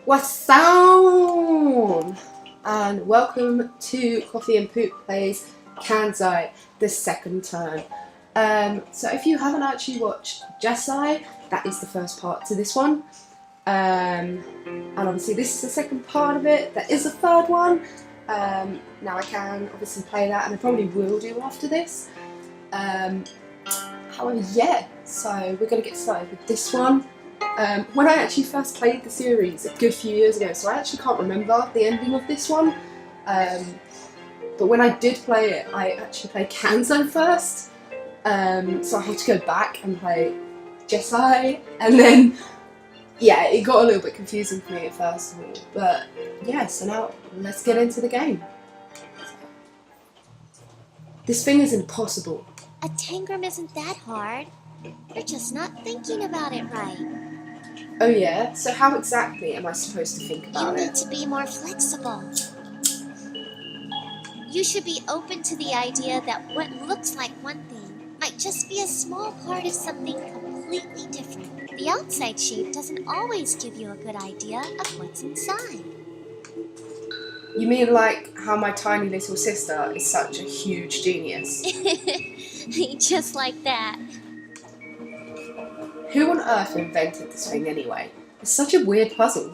What's up? And welcome to Coffee and Poop Plays Kansei, the second turn. So if you haven't actually watched Jisei, that is the first part to this one. And obviously this is the second part of it. There is a third one. Now I can obviously play that, and I probably will do after this. However, yeah, so we're going to get started with this one. When I actually first played the series a good few years ago, so I actually can't remember the ending of this one, but when I did play it, I actually played Kansei first, so I had to go back and play Jisei, and then, yeah, it got a little bit confusing for me at first of all, but yeah, so now let's get into the game. This thing is impossible. A tangram isn't that hard. You're just not thinking about it right. Oh yeah? So how exactly am I supposed to think about it? You need to be more flexible. You should be open to the idea that what looks like one thing might just be a small part of something completely different. The outside shape doesn't always give you a good idea of what's inside. You mean like how my tiny little sister is such a huge genius? Just like that. Who on earth invented this thing anyway? It's such a weird puzzle.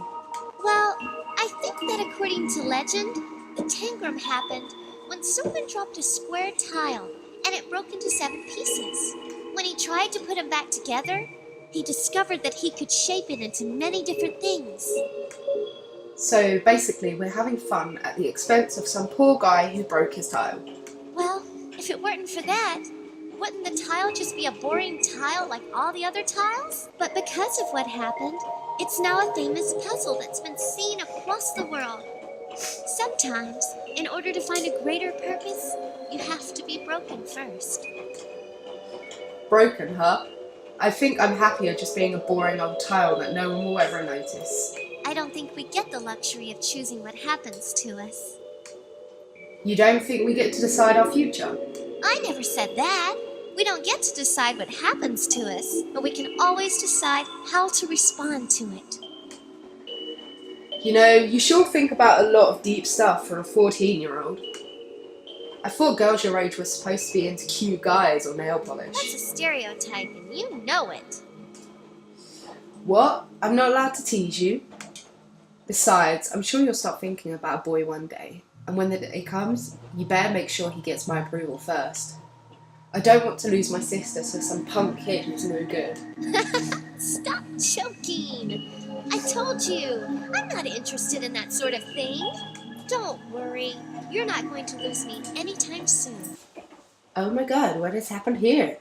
Well, I think that according to legend, the tangram happened when someone dropped a square tile and it broke into 7 pieces. When he tried to put them back together, he discovered that he could shape it into many different things. So basically we're having fun at the expense of some poor guy who broke his tile. Well, if it weren't for that, wouldn't the tile just be a boring tile like all the other tiles? But because of what happened, it's now a famous puzzle that's been seen across the world. Sometimes, in order to find a greater purpose, you have to be broken first. Broken, huh? I think I'm happier just being a boring old tile that no one will ever notice. I don't think we get the luxury of choosing what happens to us. You don't think we get to decide our future? I never said that. We don't get to decide what happens to us, but we can always decide how to respond to it. You know, you sure think about a lot of deep stuff for a 14-year-old. I thought girls your age were supposed to be into cute guys or nail polish. That's a stereotype, and you know it. What? I'm not allowed to tease you? Besides, I'm sure you'll start thinking about a boy one day, and when the day comes, you better make sure he gets my approval first. I don't want to lose my sister to some punk kid who's no good. Stop joking! I told you, I'm not interested in that sort of thing. Don't worry, you're not going to lose me anytime soon. Oh my god, what has happened here? ...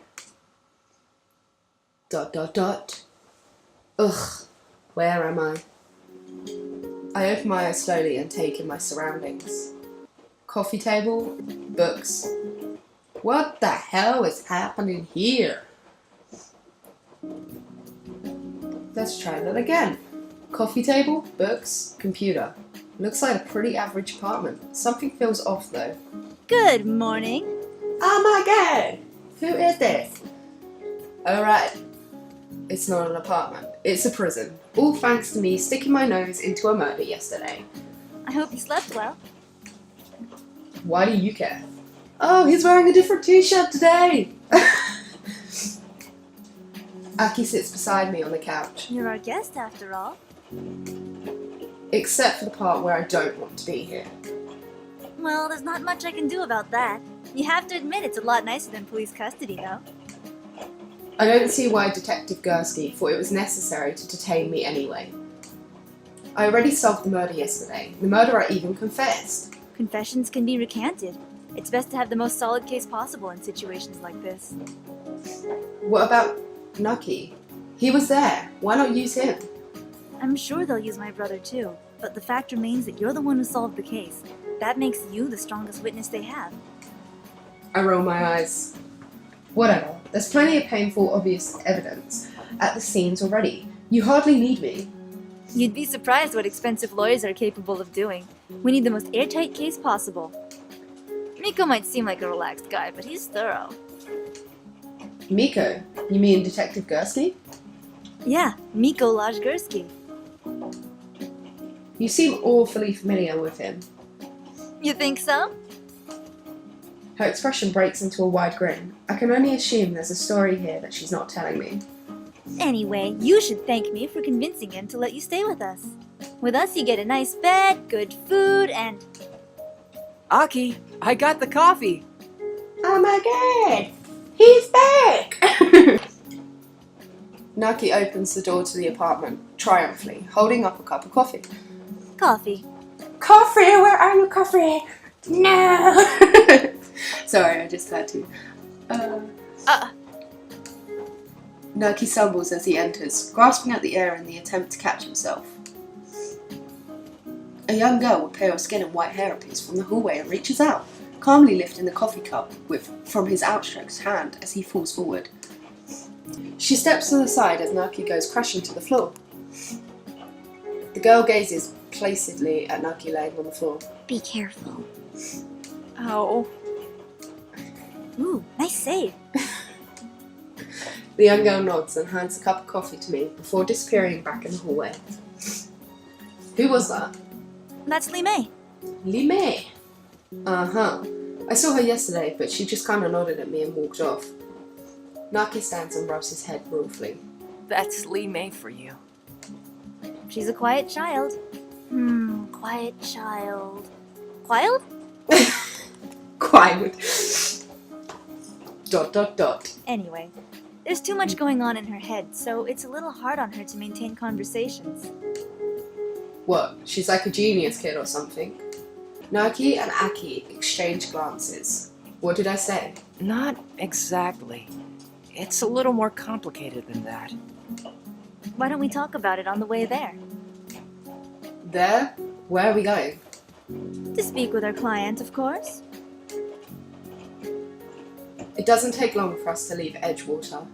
Ugh, where am I? I open my eyes slowly and take in my surroundings. Coffee table, books. What the hell is happening here? Let's try that again. Coffee table, books, computer. Looks like a pretty average apartment. Something feels off though. Good morning. Oh my god! Who is this? Alright. It's not an apartment. It's a prison. All thanks to me sticking my nose into a murder yesterday. I hope you slept well. Why do you care? Oh, he's wearing a different t-shirt today! Aki sits beside me on the couch. You're our guest after all. Except for the part where I don't want to be here. Well, there's not much I can do about that. You have to admit it's a lot nicer than police custody, though. I don't see why Detective Gursky thought it was necessary to detain me anyway. I already solved the murder yesterday. The murderer even confessed. Confessions can be recanted. It's best to have the most solid case possible in situations like this. What about Nucky? He was there. Why not use him? I'm sure they'll use my brother too, but the fact remains that you're the one who solved the case. That makes you the strongest witness they have. I roll my eyes. Whatever. There's plenty of painful, obvious evidence at the scenes already. You hardly need me. You'd be surprised what expensive lawyers are capable of doing. We need the most airtight case possible. Miko might seem like a relaxed guy, but he's thorough. Miko? You mean Detective Gursky? Yeah, Miko Lajgursky. You seem awfully familiar with him. You think so? Her expression breaks into a wide grin. I can only assume there's a story here that she's not telling me. Anyway, you should thank me for convincing him to let you stay with us. With us, you get a nice bed, good food, and... Aki, I got the coffee. Oh my god! He's back! Naki opens the door to the apartment, triumphantly, holding up a cup of coffee. Coffee. Coffee, where are you, coffee? No! Sorry, I just had to. Naki stumbles as he enters, grasping at the air in the attempt to catch himself. A young girl with pale skin and white hair appears from the hallway and reaches out, calmly lifting the coffee cup from his outstretched hand as he falls forward. She steps to the side as Naki goes crashing to the floor. The girl gazes placidly at Naki laying on the floor. Be careful. Ow. Ooh, nice save. The young girl nods and hands a cup of coffee to me before disappearing back in the hallway. Who was that? That's Li Mei. Li Mei. Uh-huh. I saw her yesterday, but she just kind of nodded at me and walked off. Naki stands and rubs his head ruefully. That's Li Mei for you. She's a quiet child. Quiet child. Quiet? Quiet. ... Anyway, there's too much going on in her head, so it's a little hard on her to maintain conversations. What? She's like a genius kid or something? Naki and Aki exchange glances. What did I say? Not exactly. It's a little more complicated than that. Why don't we talk about it on the way there? There? Where are we going? To speak with our client, of course. It doesn't take long for us to leave Edgewater.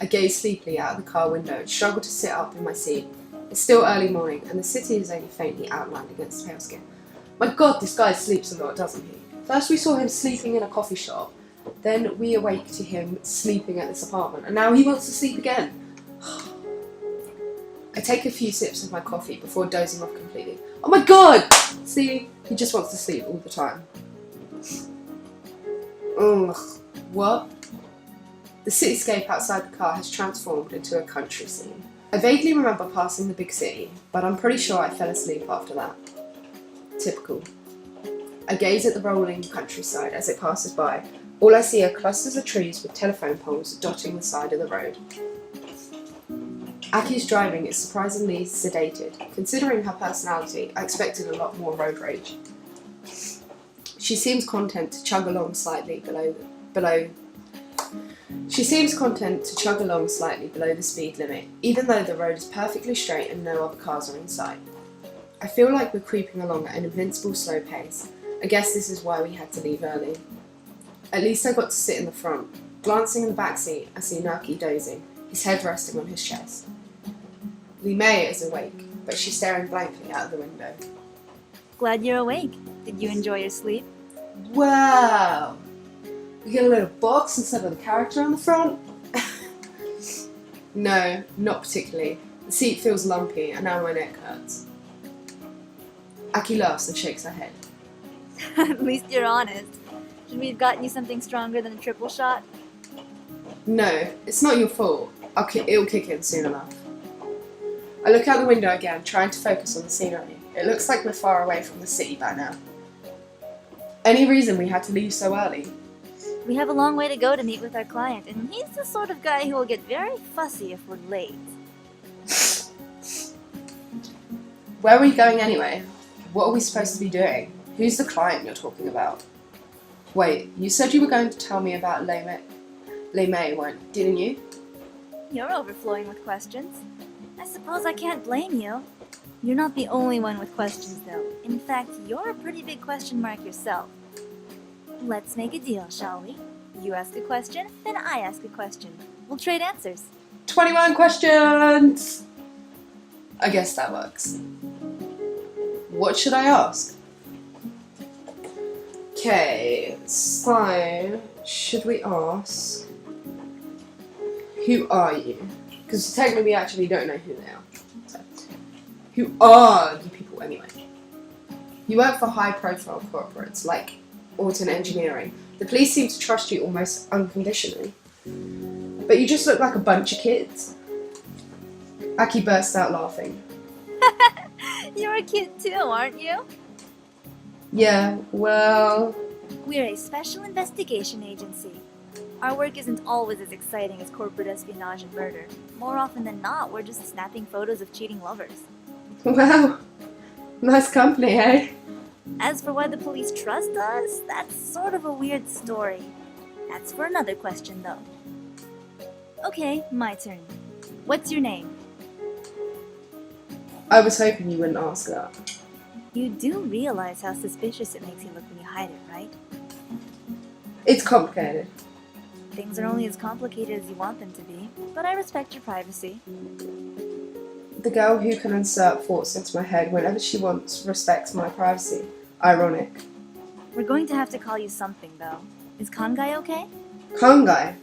I gaze sleepily out of the car window and struggle to sit up in my seat. It's still early morning and the city is only faintly outlined against pale skin. My god, this guy sleeps a lot, doesn't he? First we saw him sleeping in a coffee shop, then we awake to him sleeping at this apartment, and now he wants to sleep again. I take a few sips of my coffee before dozing off completely. Oh my god! See, he just wants to sleep all the time. Ugh, what? The cityscape outside the car has transformed into a country scene. I vaguely remember passing the big city, but I'm pretty sure I fell asleep after that. Typical. I gaze at the rolling countryside as it passes by. All I see are clusters of trees with telephone poles dotting the side of the road. Aki's driving is surprisingly sedated. Considering her personality, I expected a lot more road rage. She seems content to chug along slightly below the speed limit, even though the road is perfectly straight and no other cars are in sight. I feel like we're creeping along at an invincible slow pace. I guess this is why we had to leave early. At least I got to sit in the front. Glancing in the back seat, I see Naki dozing, his head resting on his chest. Li Mei is awake, but she's staring blankly out of the window. Glad you're awake. Did you enjoy your sleep? Wow! We get a little box instead of the character on the front? No, not particularly. The seat feels lumpy and now my neck hurts. Aki laughs and shakes her head. At least you're honest. Should we have gotten you something stronger than a triple shot? No, it's not your fault. It'll kick in soon enough. I look out the window again, trying to focus on the scenery. It looks like we're far away from the city by now. Any reason we had to leave so early? We have a long way to go to meet with our client, and he's the sort of guy who will get very fussy if we're late. Where are we going anyway? What are we supposed to be doing? Who's the client you're talking about? Wait, you said you were going to tell me about Li Mei, didn't you? You're overflowing with questions. I suppose I can't blame you. You're not the only one with questions, though. In fact, you're a pretty big question mark yourself. Let's make a deal, shall we? You ask a question, then I ask a question. We'll trade answers. 21 questions! I guess that works. What should I ask? Okay, so should we ask, who are you? Because technically we actually don't know who they are. So, Who are you people anyway? You work for high-profile corporates like Autumn Engineering. The police seem to trust you almost unconditionally. But you just look like a bunch of kids. Aki burst out laughing. You're a kid too, aren't you? Yeah, well... We're a special investigation agency. Our work isn't always as exciting as corporate espionage and murder. More often than not, we're just snapping photos of cheating lovers. Wow, nice company, eh? As for why the police trust us, that's sort of a weird story. That's for another question, though. Okay, my turn. What's your name? I was hoping you wouldn't ask that. You do realize how suspicious it makes you look when you hide it, right? It's complicated. Things are only as complicated as you want them to be, but I respect your privacy. The girl who can insert thoughts into my head whenever she wants respects my privacy. Ironic. We're going to have to call you something, though. Is Kansei okay? Kansei?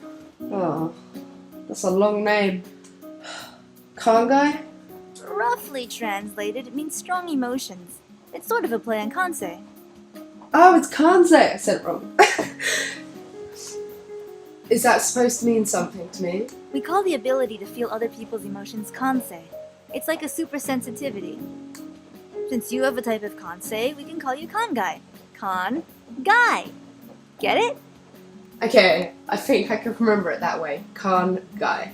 Oh, that's a long name. Kansei? Roughly translated, it means strong emotions. It's sort of a play on Kansei. Oh, it's Kansei! I said it wrong. Is that supposed to mean something to me? We call the ability to feel other people's emotions Kansei. It's like a super sensitivity. Since you have a type of Kansei, we can call you Kansei. Kan-gai. Get it? Okay, I think I can remember it that way. Kansei.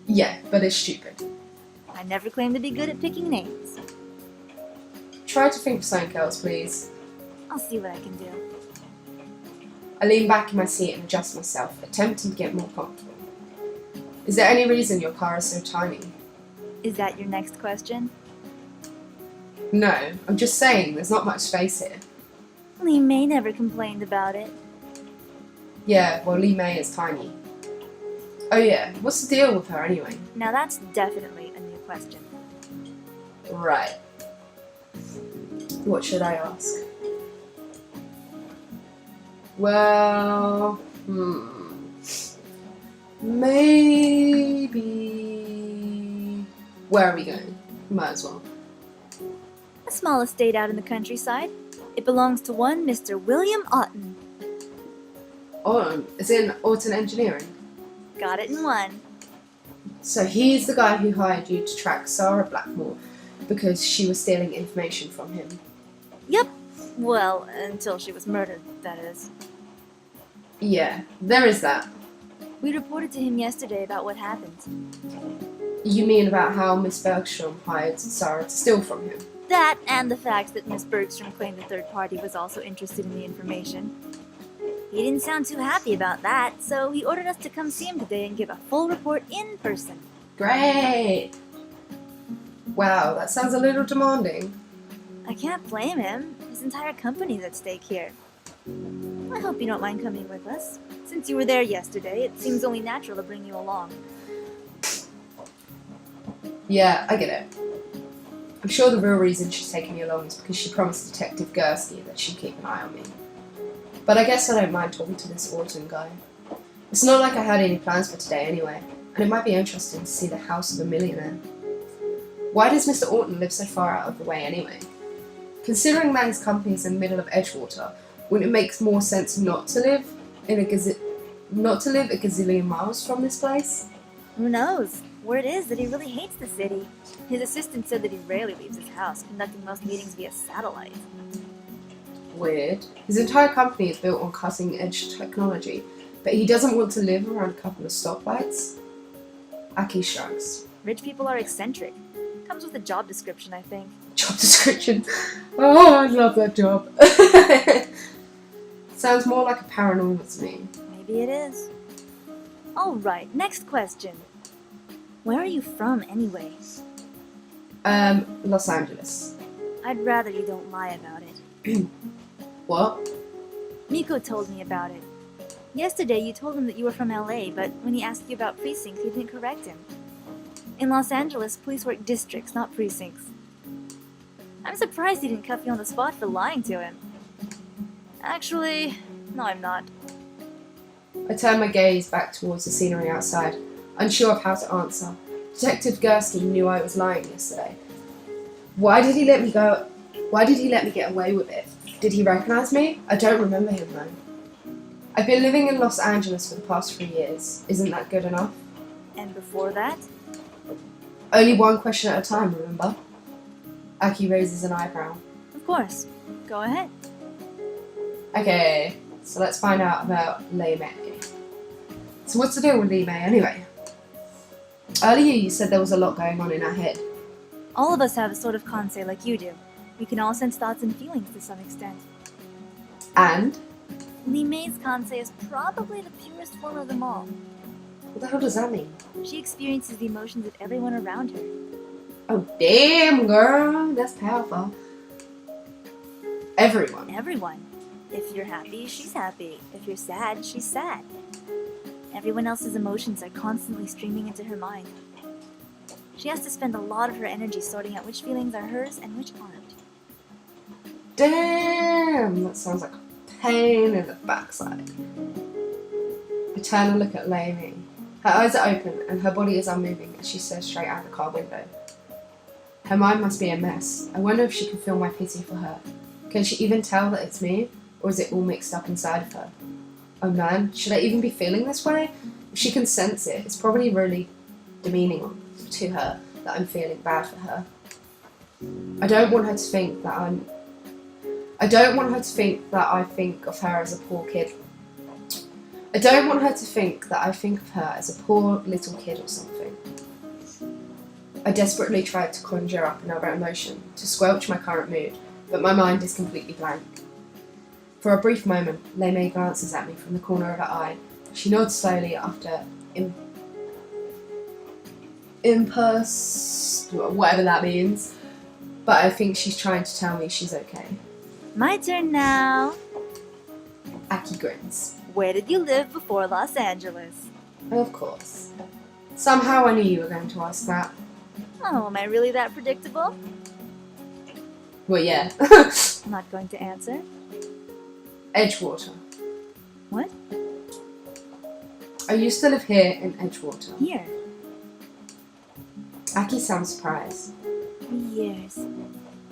Yeah, but it's stupid. I never claimed to be good at picking names. Try to think of something else, please. I'll see what I can do. I lean back in my seat and adjust myself, attempting to get more comfortable. Is there any reason your car is so tiny? Is that your next question? No, I'm just saying there's not much space here. Lee May never complained about it. Yeah, well, Lee May is tiny. Oh yeah, what's the deal with her anyway? Now that's definitely a new question. Right. What should I ask? Well, maybe... Where are we going? Might as well. A small estate out in the countryside. It belongs to one Mr. William Otten. Oh, it's in Autumn Engineering. Got it in one. So he's the guy who hired you to track Sarah Blackmore because she was stealing information from him. Yep. Well, until she was murdered, that is. Yeah, there is that. We reported to him yesterday about what happened. You mean about how Miss Bergstrom hired Sarah to steal from him? That and the fact that Miss Bergstrom claimed the third party was also interested in the information. He didn't sound too happy about that, so he ordered us to come see him today and give a full report in person. Great! Wow, that sounds a little demanding. I can't blame him. His entire company's at stake here. I hope you don't mind coming with us. Since you were there yesterday, it seems only natural to bring you along. Yeah, I get it. I'm sure the real reason she's taking me along is because she promised Detective Gursky that she'd keep an eye on me. But I guess I don't mind talking to this Autumn guy. It's not like I had any plans for today anyway, and it might be interesting to see the house of a millionaire. Why does Mr. Orton live so far out of the way anyway? Considering that his company is in the middle of Edgewater, wouldn't it make more sense not to live a gazillion miles from this place? Who knows? Word is that he really hates the city. His assistant said that he rarely leaves his house, conducting most meetings via satellite. Weird. His entire company is built on cutting-edge technology, but he doesn't want to live around a couple of stoplights? Aki shrugs. Rich people are eccentric. Comes with a job description, I think. Job description? Oh, I love that job. Sounds more like a paranormal to me. Maybe it is. Alright, next question. Where are you from, anyway? Los Angeles. I'd rather you don't lie about it. What? Miko told me about it. Yesterday you told him that you were from LA, but when he asked you about precincts, you didn't correct him. In Los Angeles, police work districts, not precincts. I'm surprised he didn't cuff you on the spot for lying to him. Actually, no, I'm not. I turn my gaze back towards the scenery outside, unsure of how to answer. Detective Gursky knew I was lying yesterday. Why did he let me go? Why did he let me get away with it? Did he recognize me? I don't remember him though. I've been living in Los Angeles for the past 3 years. Isn't that good enough? And before that? Only one question at a time, remember? Aki raises an eyebrow. Of course. Go ahead. Okay, so let's find out about Lei Mei. So what's the deal with Lei Mei anyway? Earlier you said there was a lot going on in our head. All of us have a sort of Kansei like you do. We can all sense thoughts and feelings to some extent. And? Li Mei's Kansei is probably the purest form of them all. What the hell does that mean? She experiences the emotions of everyone around her. Oh damn, girl, that's powerful. Everyone. Everyone. If you're happy, she's happy. If you're sad, she's sad. Everyone else's emotions are constantly streaming into her mind. She has to spend a lot of her energy sorting out which feelings are hers and which aren't. Damn, that sounds like a pain in the backside. I turn and look at Lei Mei. Her eyes are open and her body is unmoving as she stares straight out the car window. Her mind must be a mess. I wonder if she can feel my pity for her. Can she even tell that it's me? Or is it all mixed up inside of her? Oh man, should I even be feeling this way? If she can sense it, it's probably really demeaning to her that I'm feeling bad for her. I don't want her to think that I think of her as a poor kid. I don't want her to think that I think of her as a poor little kid or something. I desperately tried to conjure up another emotion, to squelch my current mood, but my mind is completely blank. For a brief moment, Lei Mei glances at me from the corner of her eye. She nods slowly after whatever that means, but I think she's trying to tell me she's okay. My turn now. Aki grins. Where did you live before Los Angeles? Of course. Somehow I knew you were going to ask that. Oh, am I really that predictable? Well, yeah. I'm not going to answer. Edgewater. What? I used to live here in Edgewater. Here. Aki sounds surprised. 3 years.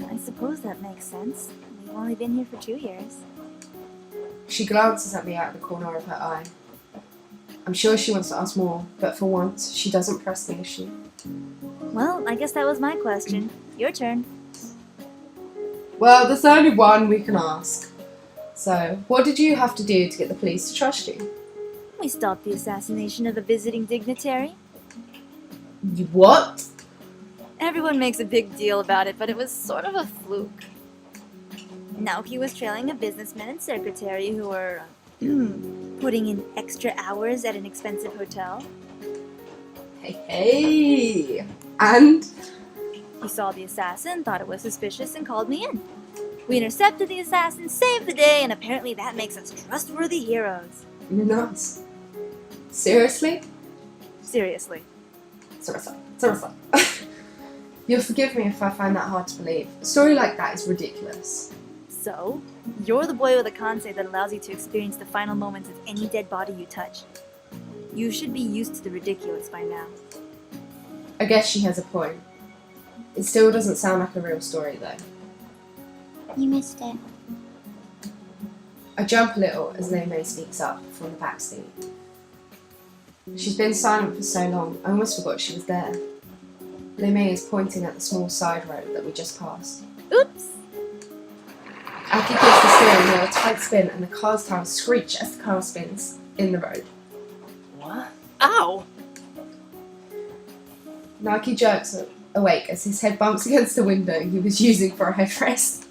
I suppose that makes sense. We've only been here for 2 years. She glances at me out of the corner of her eye. I'm sure she wants to ask more, but for once, she doesn't press the issue. Well, I guess that was my question. Your turn. Well, there's only one we can ask. So, what did you have to do to get the police to trust you? We stopped the assassination of a visiting dignitary. What? Everyone makes a big deal about it, but it was sort of a fluke. Naoki was trailing a businessman and secretary who were putting in extra hours at an expensive hotel. Hey. And? He saw the assassin, thought it was suspicious, and called me in. We intercepted the assassin, saved the day, and apparently that makes us trustworthy heroes. Nice. Seriously? Seriously. Seriously. You'll forgive me if I find that hard to believe. A story like that is ridiculous. So, you're the boy with a Kansei that allows you to experience the final moments of any dead body you touch. You should be used to the ridiculous by now. I guess she has a point. It still doesn't sound like a real story, though. You missed it. I jump a little as Lei Mei speaks up from the back seat. She's been silent for so long, I almost forgot she was there. Lei Mei is pointing at the small side road that we just passed. Oops! Aki gives the steering wheel a tight spin and the car's tires screech as the car spins in the road. What? Ow! Naki jerks awake as his head bumps against the window he was using for a headrest.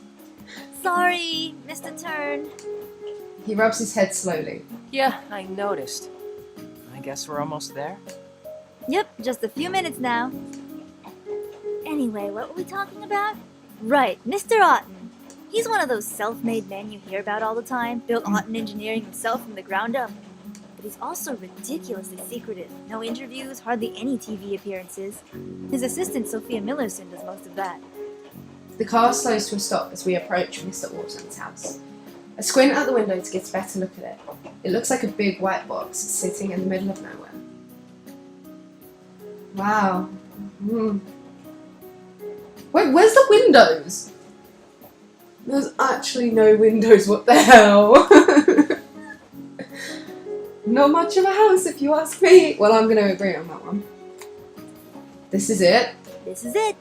Sorry, missed a turn. He rubs his head slowly. Yeah, I noticed. I guess we're almost there. Yep, just a few minutes now. Anyway, what were we talking about? Right, Mr. Otten. He's one of those self-made men you hear about all the time, built Otten Engineering himself from the ground up. But he's also ridiculously secretive. No interviews, hardly any TV appearances. His assistant, Sophia Millerson, does most of that. The car slows to a stop as we approach Mr. Orton's house. I squint out the window to get a better look at it. It looks like a big white box sitting in the middle of nowhere. Wow, Wait, where's the windows? There's actually no windows, what the hell? Not much of a house if you ask me. Well, I'm going to agree on that one. This is it. This is it.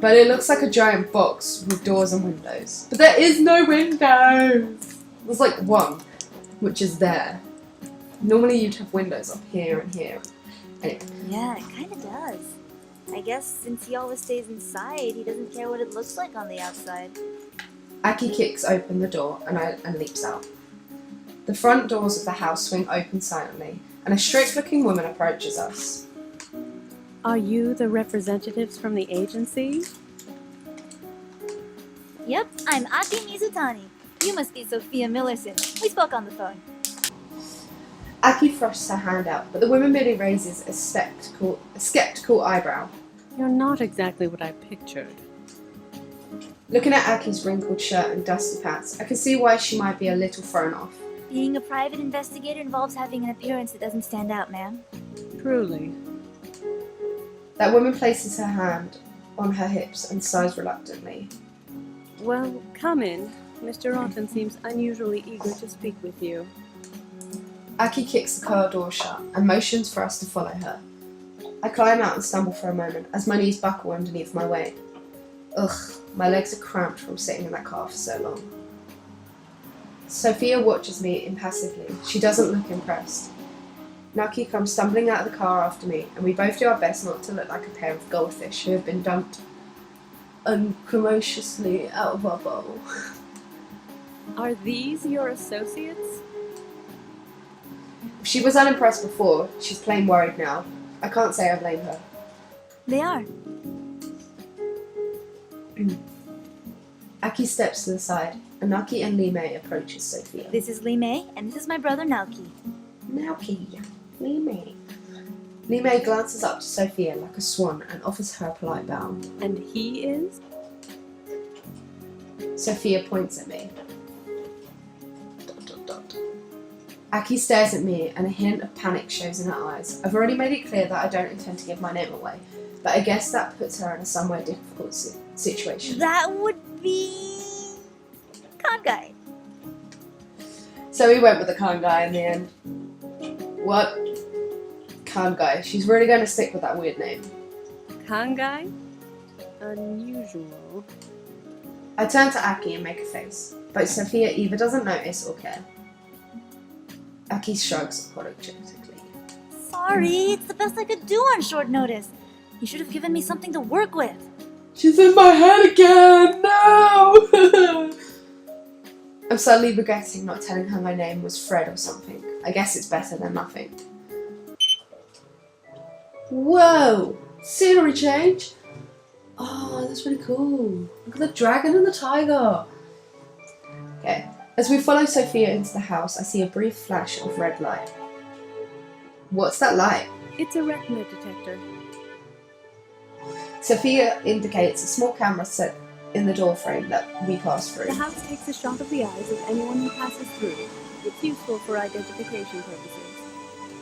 But it looks like a giant box with doors and windows. But there is no windows. There's like one, which is there. Normally you'd have windows up here and here. Anyway. Yeah, it kind of does. I guess since he always stays inside, he doesn't care what it looks like on the outside. Aki kicks open the door and leaps out. The front doors of the house swing open silently, and a strict-looking woman approaches us. Are you the representatives from the agency? Yep, I'm Aki Mizutani. You must be Sophia Millerson. We spoke on the phone. Aki thrusts her hand out, but the woman merely raises a skeptical eyebrow. You're not exactly what I pictured. Looking at Aki's wrinkled shirt and dusty pants, I can see why she might be a little thrown off. Being a private investigator involves having an appearance that doesn't stand out, ma'am. Truly. That woman places her hand on her hips and sighs reluctantly. Well, come in. Mr. Otten seems unusually eager to speak with you. Aki kicks the car door shut and motions for us to follow her. I climb out and stumble for a moment as my knees buckle underneath my weight. Ugh, my legs are cramped from sitting in that car for so long. Sophia watches me impassively. She doesn't look impressed. Naki comes stumbling out of the car after me, and we both do our best not to look like a pair of goldfish who have been dumped unceremoniously out of our bowl. Are these your associates? If she was unimpressed before, she's plain worried now. I can't say I blame her. They are. Aki steps to the side, and Naki and Lee Mei approaches Sophia. This is Lee Mei, and this is my brother Naoki. Naoki, Lee Mei. Lee Mei glances up to Sophia like a swan and offers her a polite bow. And he is? Sophia points at me. ... Aki stares at me and a hint of panic shows in her eyes. I've already made it clear that I don't intend to give my name away, but I guess that puts her in a somewhat difficult situation. That would be... Kansei. So we went with the Khan guy in the end. What? Khan guy. She's really going to stick with that weird name. Kansei? Unusual. I turn to Aki and make a face, but Sophia either doesn't notice or care. Aki shrugs apologetically. Sorry, it's the best I could do on short notice. You should have given me something to work with. She's in my head again! No! I'm suddenly regretting not telling her my name was Fred or something. I guess it's better than nothing. Whoa! Scenery change? Oh, that's really cool. Look at the dragon and the tiger. Okay. As we follow Sophia into the house, I see a brief flash of red light. What's that light? It's a retina detector. Sophia indicates a small camera set in the doorframe that we pass through. The house takes a shot of the eyes of anyone who passes through. It's useful for identification purposes.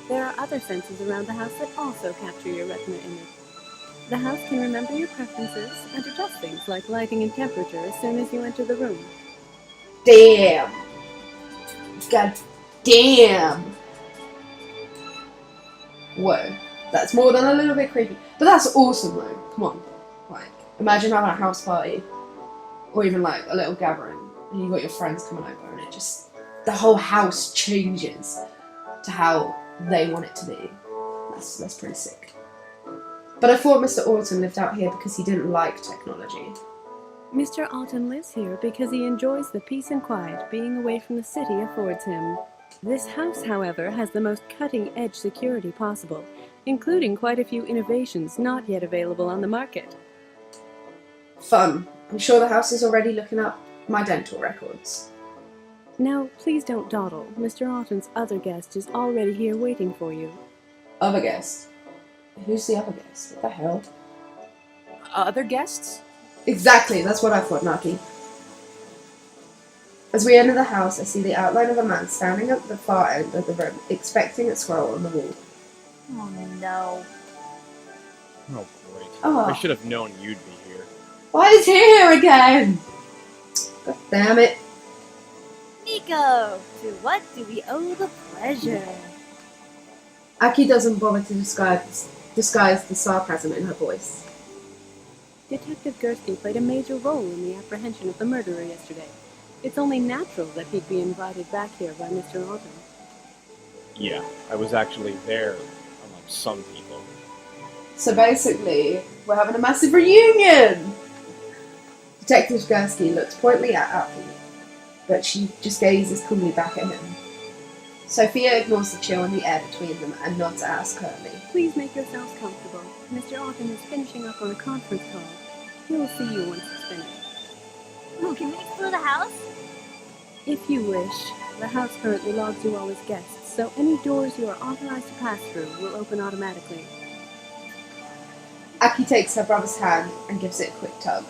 There are other sensors around the house that also capture your retina image. The house can remember your preferences and adjust things like lighting and temperature as soon as you enter the room. Damn! God damn! Whoa. That's more than a little bit creepy. But that's awesome though. Come on. Like, imagine having a house party. Or even like a little gathering. And you got your friends coming over and it just... the whole house changes to how they want it to be. That's pretty sick. But I thought Mr. Orton lived out here because he didn't like technology. Mr. Otten lives here because he enjoys the peace and quiet being away from the city affords him. This house, however, has the most cutting-edge security possible, including quite a few innovations not yet available on the market. Fun. I'm sure the house is already looking up my dental records. Now, please don't dawdle. Mr. Otten's other guest is already here waiting for you. Other guest? Who's the other guest? What the hell? Other guests? Exactly, that's what I thought, Naki. As we enter the house, I see the outline of a man standing at the far end of the room, expecting a scroll on the wall. Oh no. Oh, great. Oh. I should have known you'd be here. Why is he here again? God damn it. Nico, to what do we owe the pleasure? Aki doesn't bother to disguise the sarcasm in her voice. Detective Gursky played a major role in the apprehension of the murderer yesterday. It's only natural that he'd be invited back here by Mr. Autumn. Yeah, I was actually there among some people. So basically, we're having a massive reunion! Detective Gursky looks pointedly at Aki, but she just gazes coolly back at him. Sophia ignores the chill in the air between them and nods at us curtly. Please make yourselves comfortable. Mr. Autumn is finishing up on a conference call. He will see you once it's finished. Ooh, can we explore the house? If you wish, the house currently logs you all as guests, so any doors you are authorized to pass through will open automatically. Aki takes her brother's hand and gives it a quick tug.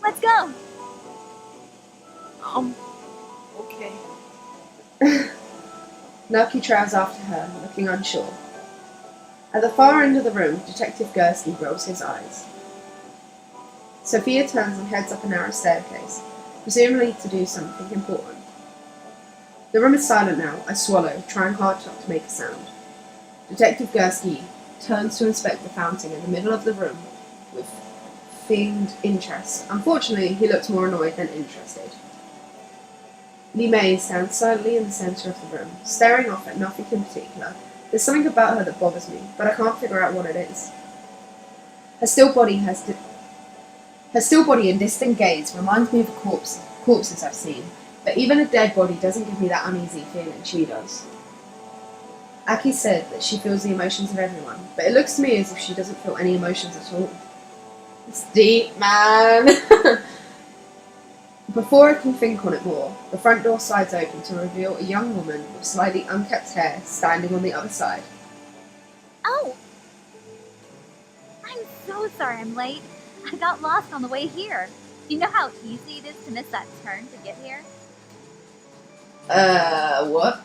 Let's go! Okay. Nucky trails after her, looking unsure. At the far end of the room, Detective Gursky rolls his eyes. Sophia turns and heads up a narrow staircase, presumably to do something important. The room is silent now. I swallow, trying hard not to make a sound. Detective Gursky turns to inspect the fountain in the middle of the room with feigned interest. Unfortunately, he looks more annoyed than interested. Li Mei stands silently in the centre of the room, staring off at nothing in particular. There's something about her that bothers me, but I can't figure out what it is. Her still body and distant gaze reminds me of corpses I've seen, but even a dead body doesn't give me that uneasy feeling she does. Aki said that she feels the emotions of everyone, but it looks to me as if she doesn't feel any emotions at all. It's deep, man! Before I can think on it more, the front door slides open to reveal a young woman with slightly unkempt hair standing on the other side. Oh! I'm so sorry I'm late. I got lost on the way here. Do you know how easy it is to miss that turn to get here? What?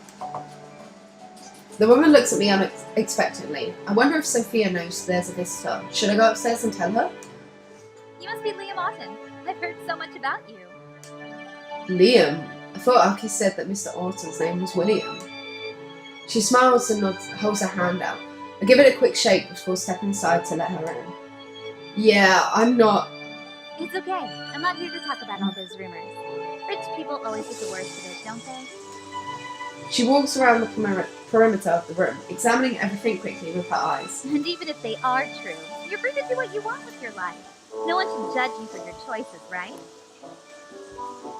The woman looks at me unexpectedly. I wonder if Sophia knows there's a visitor. Should I go upstairs and tell her? You must be Liam Otten. I've heard so much about you. Liam? I thought Aki said that Mr. Orton's name was William. She smiles and holds her hand out. I give it a quick shake before stepping aside to let her in. Yeah, I'm not... It's okay. I'm not here to talk about all those rumors. Rich people always get the worst of it, don't they? She walks around the perimeter of the room, examining everything quickly with her eyes. And even if they are true, you're free to do what you want with your life. No one should judge you for your choices, right?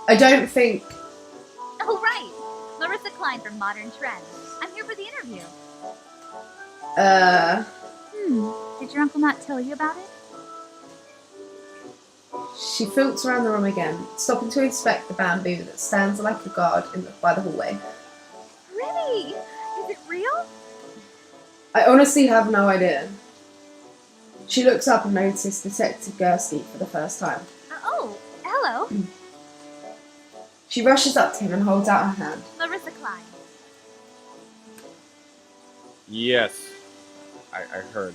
I don't think... Oh, right! Larissa Klein from Modern Trends. I'm here for the interview. Did your uncle not tell you about it? She filts around the room again, stopping to inspect the bamboo that stands like a guard by the hallway. Really? Is it real? I honestly have no idea. She looks up and notices Detective Gursky for the first time. Oh, hello. She rushes up to him and holds out her hand. Larissa Klein. Yes, I heard.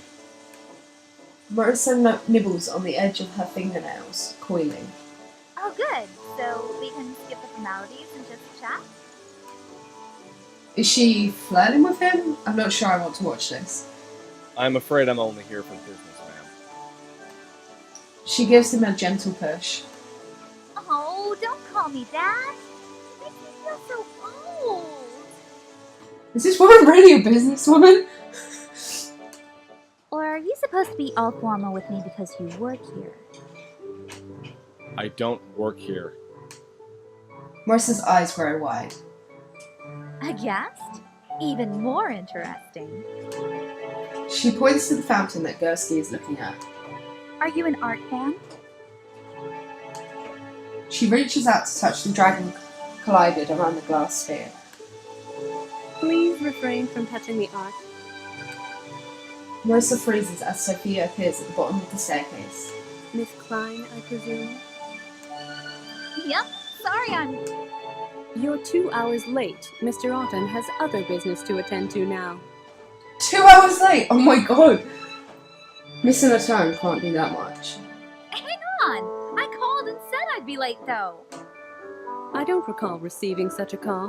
Marissa nibbles on the edge of her fingernails, coiling. Oh, good. So we can skip the formalities and just chat? Is she flirting with him? I'm not sure I want to watch this. I'm afraid I'm only here for business, ma'am. She gives him a gentle push. Oh, don't call me that. Makes me feel so old. Is this woman really a businesswoman? Or are you supposed to be all formal with me because you work here? I don't work here. Marissa's eyes grow wide. A guest? Even more interesting. She points to the fountain that Gursky is looking at. Are you an art fan? She reaches out to touch the dragon collided around the glass sphere. Please refrain from touching the art. Marissa freezes as Sophia appears at the bottom of the staircase. Miss Klein, I presume? Yep. Sorry, I'm... You're 2 hours late. Mr. Otten has other business to attend to now. 2 hours late! Oh my god! Missing a turn can't be that much. Hang on! I called and said I'd be late, though. I don't recall receiving such a call.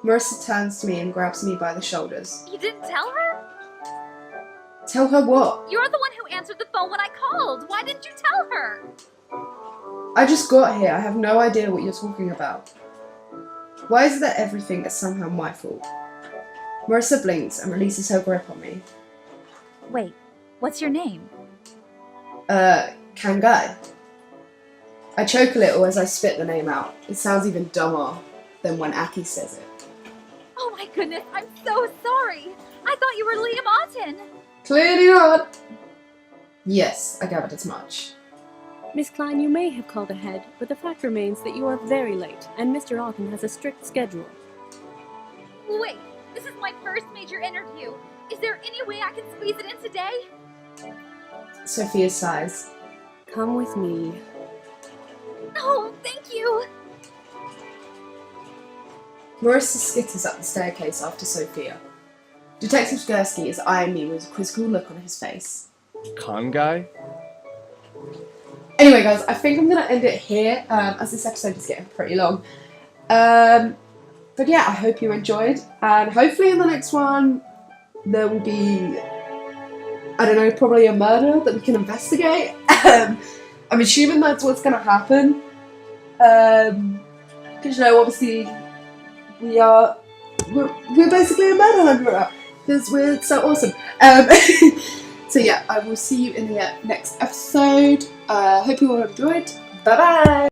Marissa turns to me and grabs me by the shoulders. You didn't tell her? Tell her what? You're the one who answered the phone when I called. Why didn't you tell her? I just got here. I have no idea what you're talking about. Why is it that everything is somehow my fault? Marissa blinks and releases her grip on me. Wait, what's your name? Kansei. I choke a little as I spit the name out. It sounds even dumber than when Aki says it. Oh my goodness, I'm so sorry. I thought you were Liam Otten. Clearly not. Yes, I gathered as much. Miss Klein, you may have called ahead, but the fact remains that you are very late, and Mr. Otten has a strict schedule. Wait, this is my first major interview. Is there any way I can squeeze it in today? Sophia sighs. Come with me. Oh, thank you. Marissa skitters up the staircase after Sophia. Detective Gursky is eyeing me with a quizzical look on his face. Con guy? Anyway, guys, I think I'm going to end it here, as this episode is getting pretty long. But yeah, I hope you enjoyed, and hopefully in the next one there will be, I don't know, probably a murder that we can investigate. I'm assuming that's what's going to happen, because you know, obviously we're basically a murder hunter because we're so awesome. So yeah, I will see you in the next episode. Hope you all enjoyed. Bye bye.